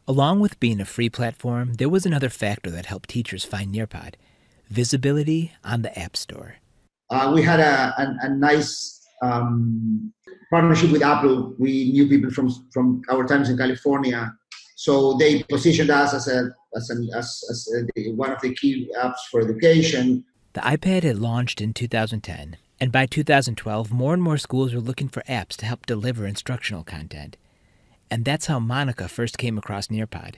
Along with being a free platform, there was another factor that helped teachers find Nearpod: visibility on the App Store. We had a nice partnership with Apple. We knew people from our times in California, so they positioned us as one of the key apps for education. The iPad had launched in 2010, and by 2012, more and more schools were looking for apps to help deliver instructional content. And that's how Monica first came across Nearpod.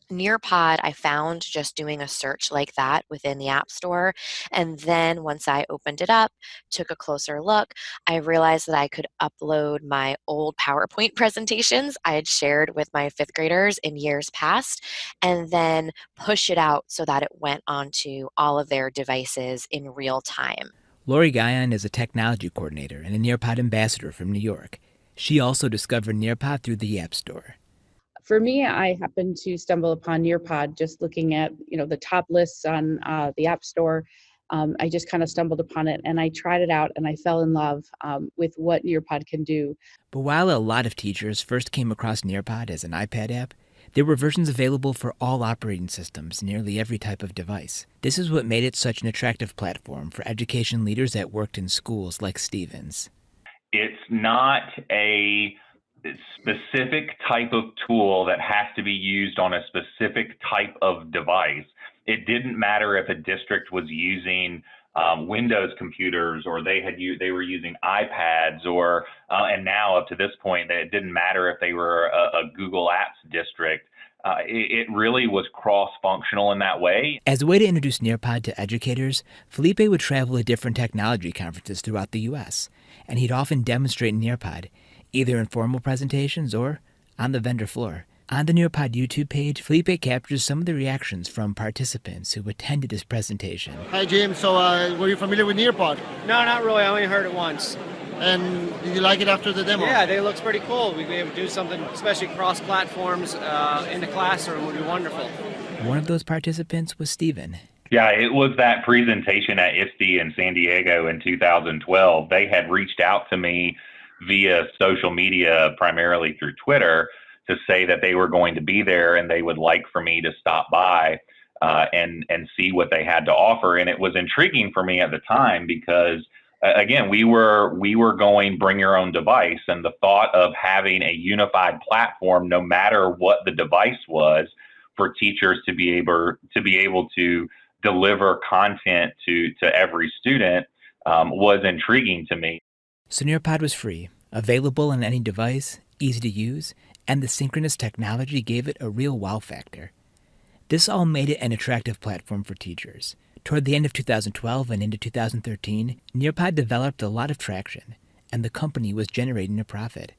Nearpod, I found just doing a search like that within the App Store. And then once I opened it up, took a closer look, I realized that I could upload my old PowerPoint presentations I had shared with my fifth graders in years past, and then push it out so that it went onto all of their devices in real time. Lori Guyon is a technology coordinator and a Nearpod ambassador from New York. She also discovered Nearpod through the App Store. For me, I happened to stumble upon Nearpod just looking at, the top lists on the App Store. I just kind of stumbled upon it and I tried it out and I fell in love with what Nearpod can do. But while a lot of teachers first came across Nearpod as an iPad app, there were versions available for all operating systems, nearly every type of device. This is what made it such an attractive platform for education leaders that worked in schools like Stevens. It's not a specific type of tool that has to be used on a specific type of device. It didn't matter if a district was using Windows computers or they were using iPads or and now up to this point that it didn't matter if they were a Google Apps district. It really was cross-functional in that way. As a way to introduce Nearpod to educators, Felipe would travel to different technology conferences throughout the U.S., and he'd often demonstrate Nearpod, either in formal presentations or on the vendor floor. On the Nearpod YouTube page, Felipe captures some of the reactions from participants who attended his presentation. Hi, Jim. So, were you familiar with Nearpod? No, not really. I only heard it once. And did you like it after the demo? Yeah, it looks pretty cool. We'd be able to do something, especially cross-platforms in the classroom would be wonderful. One of those participants was Steven. Yeah, it was that presentation at ISTE in San Diego in 2012. They had reached out to me via social media, primarily through Twitter, to say that they were going to be there and they would like for me to stop by and see what they had to offer. And it was intriguing for me at the time because, again, we were going bring your own device, and the thought of having a unified platform, no matter what the device was, for teachers to be able to deliver content to every student was intriguing to me. So Nearpod was free, available on any device, easy to use, and the synchronous technology gave it a real wow factor. This all made it an attractive platform for teachers. Toward the end of 2012 and into 2013, Nearpod developed a lot of traction, and the company was generating a profit.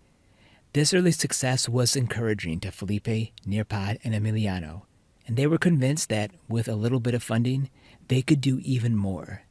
This early success was encouraging to Felipe, Nearpod, and Emiliano, and they were convinced that with a little bit of funding, they could do even more.